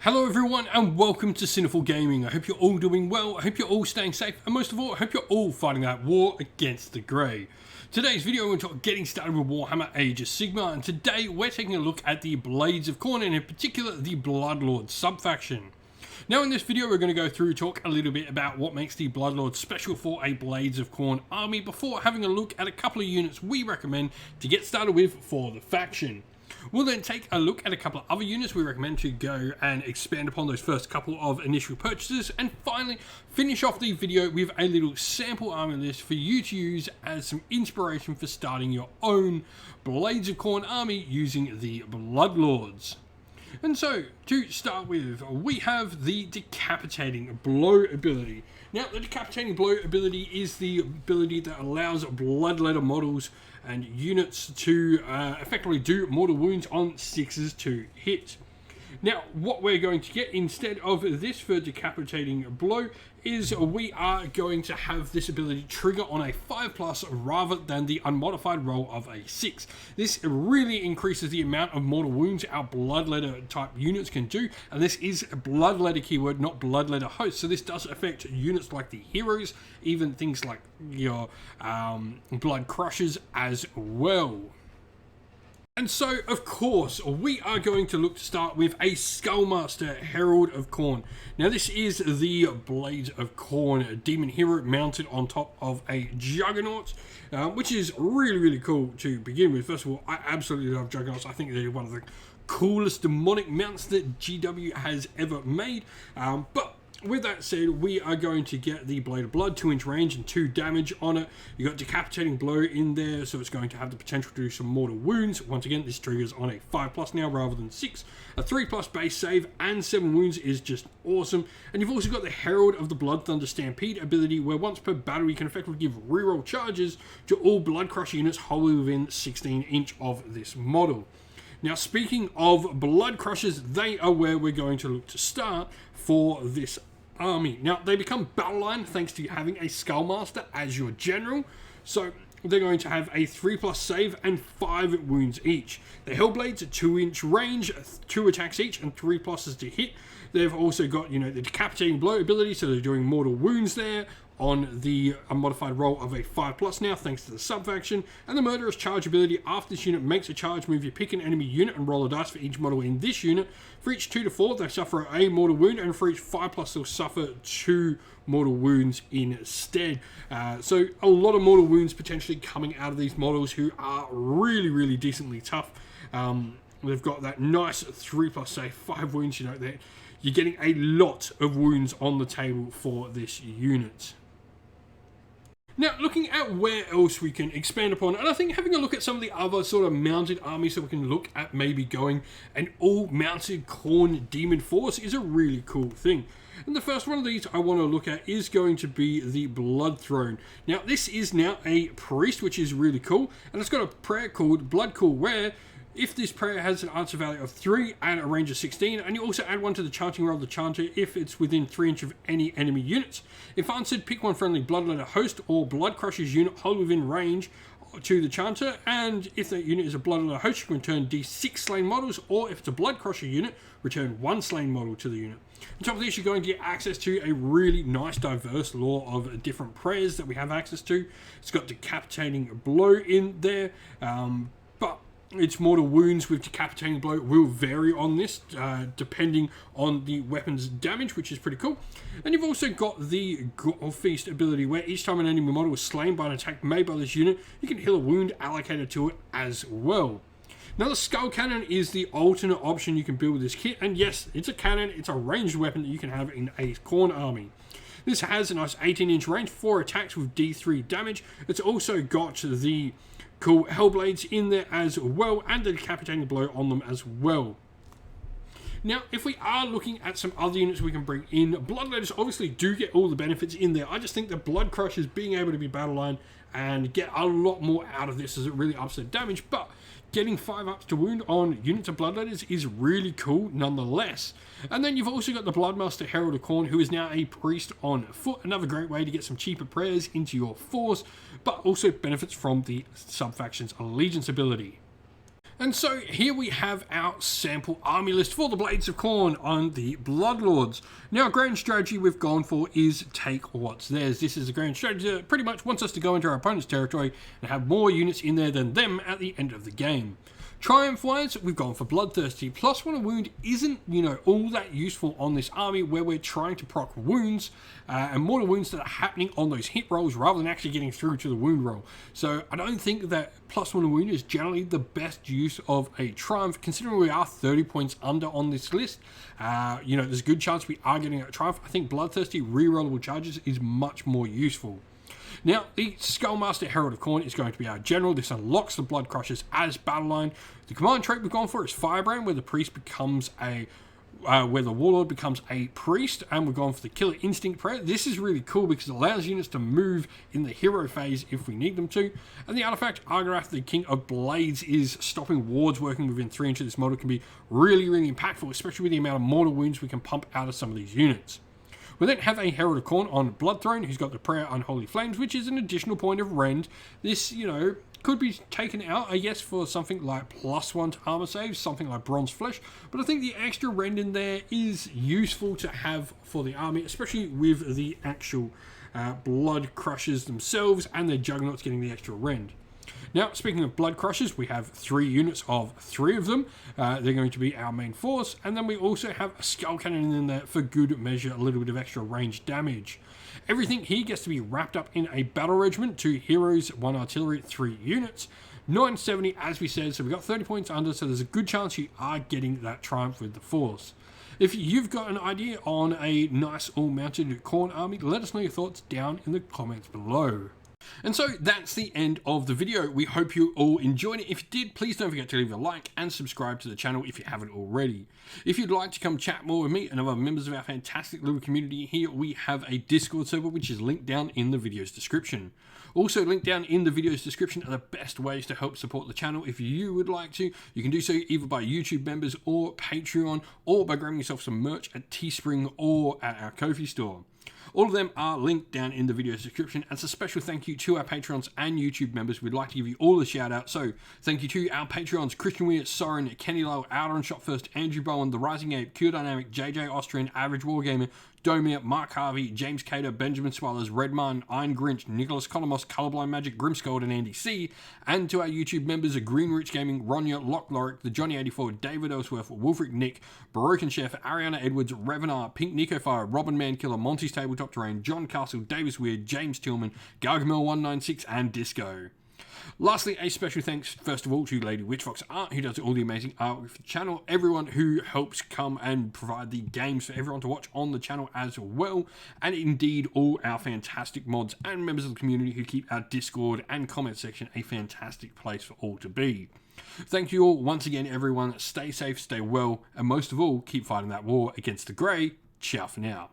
Hello everyone and welcome to Sinful Gaming. I hope you're all doing well, I hope you're all staying safe, and most of all, I hope you're all fighting that war against the grey. Today's video we're getting started with Warhammer Age of Sigmar, and today we're taking a look at the Blades of Khorne, and in particular the Bloodlords subfaction. Now in this video we're going to go through talk a little bit about what makes the Bloodlords special for a Blades of Khorne army before having a look at a couple of units we recommend to get started with for the faction. We'll then take a look at a couple of other units we recommend to go and expand upon those first couple of initial purchases, and finally finish off the video with a little sample army list for you to use as some inspiration for starting your own Blades of Khorne army using the Bloodlords. And so, to start with, we have the Decapitating Blow ability. Now, the Decapitating Blow ability is the ability that allows Bloodletter models and units to effectively do mortal wounds on 6s to hit. Now, what we're going to get instead of this for Decapitating Blow is we are going to have this ability trigger on a 5+ rather than the unmodified roll of a 6. This really increases the amount of mortal wounds our Bloodletter type units can do, and this is a Bloodletter keyword, not Bloodletter host, so this does affect units like the heroes, even things like your Bloodcrushers as well. And so, of course, we are going to look to start with a Skullmaster Herald of Khorne. Now, this is the Blades of Khorne demon hero mounted on top of a Juggernaut, which is really cool to begin with. First of all, I absolutely love Juggernauts. I think they're one of the coolest demonic mounts that GW has ever made. But with that said, we are going to get the Blade of Blood, 2-inch range and 2 damage on it. You got Decapitating Blow in there, so it's going to have the potential to do some mortal wounds. Once again, this triggers on a 5+ now rather than 6. A 3+ base save and 7 wounds is just awesome. And you've also got the Herald of the Blood Thunder Stampede ability, where once per battle you can effectively give reroll charges to all Bloodcrusher units wholly within 16-inch of this model. Now, speaking of Bloodcrushers, they are where we're going to look to start for this army. Now, they become Battleline thanks to having a Skullmaster as your general, so they're going to have a 3+ save and 5 wounds each. The Hellblades at 2-inch range, 2 attacks each, and 3+ to hit. They've also got, the Decapitating Blow ability, so they're doing mortal wounds there on the unmodified roll of a 5+ now, thanks to the subfaction. And the Murderous Charge ability, after this unit makes a charge move, you pick an enemy unit and roll a dice for each model in this unit. For each 2 to 4, they suffer a mortal wound, and for each 5+, they'll suffer 2 mortal wounds instead. So a lot of mortal wounds potentially coming out of these models who are really decently tough. They've got that nice 3+ save, 5 wounds, that you're getting a lot of wounds on the table for this unit. Now, looking at where else we can expand upon, and I think having a look at some of the other sort of mounted armies that we can look at maybe going an all-mounted Khorne demon force is a really cool thing. And the first one of these I want to look at is going to be the Blood Throne. Now, this is now a priest, which is really cool, and it's got a prayer called Blood Call, where if this prayer has an answer value of 3 and a range of 16, and you also add 1 to the chanting roll of the chanter if it's within 3-inch of any enemy units. If answered, pick one friendly Bloodletter host or Bloodcrushers unit wholly within range to the chanter, and if that unit is a Bloodletter host, you can return D6 slain models, or if it's a Bloodcrusher unit, return 1 slain model to the unit. On top of this, you're going to get access to a really nice diverse lore of different prayers that we have access to. It's got Decapitating Blow in there, but its mortal wounds with Decapitating Blow will vary on this, depending on the weapon's damage, which is pretty cool. And you've also got the Gore Feast ability, where each time an enemy model is slain by an attack made by this unit, you can heal a wound allocated to it as well. Now, the Skull Cannon is the alternate option you can build with this kit, and yes, it's a cannon, it's a ranged weapon that you can have in a Khorne army. This has a nice 18-inch range, 4 attacks with D3 damage. It's also got the cool Hellblades in there as well, and the Decapitating Blow on them as well. Now, if we are looking at some other units we can bring in, Bloodletters obviously do get all the benefits in there. I just think that Bloodcrushers being able to be Battleline and get a lot more out of this as it really ups their damage, but getting 5 ups to wound on units of Bloodletters is really cool nonetheless. And then you've also got the Bloodmaster Herald of Khorne, who is now a priest on foot. Another great way to get some cheaper prayers into your force, but also benefits from the subfaction's allegiance ability. And so here we have our sample army list for the Blades of Khorne on the Bloodlords. Now, grand strategy we've gone for is take what's theirs. This is a grand strategy that pretty much wants us to go into our opponent's territory and have more units in there than them at the end of the game. Triumph-wise, we've gone for Bloodthirsty. +1 a wound isn't, all that useful on this army where we're trying to proc wounds and mortal wounds that are happening on those hit rolls rather than actually getting through to the wound roll. So I don't think that +1 a wound is generally the best use of a Triumph, considering we are 30 points under on this list. There's a good chance we are getting a Triumph. I think Bloodthirsty rerollable charges is much more useful. Now, the Skullmaster Herald of Khorne is going to be our general. This unlocks the Bloodcrushers as Battleline. The command trait we've gone for is Firebrand, where the priest becomes where the warlord becomes a priest, and we've gone for the Killer Instinct Prayer. This is really cool because it allows units to move in the hero phase if we need them to. And the artifact Argarath, the King of Blades, is stopping wards working within 3 inches of this model can be really, really impactful, especially with the amount of mortal wounds we can pump out of some of these units. We then have a Herald of Khorne on Bloodthrone, who's got the Prayer Unholy Flames, which is an additional point of rend. This, could be taken out, I guess, for something like +1 to armor saves, something like Bronze Flesh, but I think the extra rend in there is useful to have for the army, especially with the actual Bloodcrushers themselves and their Juggernauts getting the extra rend. Now, speaking of Bloodcrushers, we have 3 units of 3 of them. They're going to be our main force, and then we also have a Skull Cannon in there for good measure, a little bit of extra range damage. Everything here gets to be wrapped up in a battle regiment, 2 heroes, 1 artillery, 3 units. 970, as we said, so we've got 30 points under, so there's a good chance you are getting that Triumph with the force. If you've got an idea on a nice all-mounted Khorne army, let us know your thoughts down in the comments below. And so that's the end of the video. We hope you all enjoyed it. If you did, please don't forget to leave a like and subscribe to the channel if you haven't already. If you'd like to come chat more with me and other members of our fantastic little community here, we have a Discord server which is linked down in the video's description. Also linked down in the video's description are the best ways to help support the channel. If you would like to, you can do so either by YouTube members or Patreon, or by grabbing yourself some merch at Teespring or at our Ko-fi store. All of them are linked down in the video's description. As a special thank you to our Patreons and YouTube members, we'd like to give you all a shout out. So thank you to our Patreons, Christian Weir, Soren, Kenny Lowe, Outer Shot First, Andrew Bowen, The Rising Ape, Q Dynamic, JJ Austrian, Average Wargamer, Domir, Mark Harvey, James Cater, Benjamin Swallers, Redman, Iron Grinch, Nicholas Colomos, Colorblind Magic, Grimscold, and Andy C. And to our YouTube members, Green Rich Gaming, Ronya, Lock Lorick, The Johnny84, David Ellsworth, Wolfric Nick, Broken Chef, Ariana Edwards, Revenar, Pink Nico Fire, Robin Mankiller, Monty's Tabletop Terrain, John Castle, Davis Weird, James Tillman, Gargamel196, and Disco. Lastly, a special thanks, first of all, to Lady Witchfox Art, who does all the amazing art with the channel, everyone who helps come and provide the games for everyone to watch on the channel as well, and indeed all our fantastic mods and members of the community who keep our Discord and comment section a fantastic place for all to be. Thank you all once again, everyone. Stay safe, stay well, and most of all, keep fighting that war against the Grey. Ciao for now.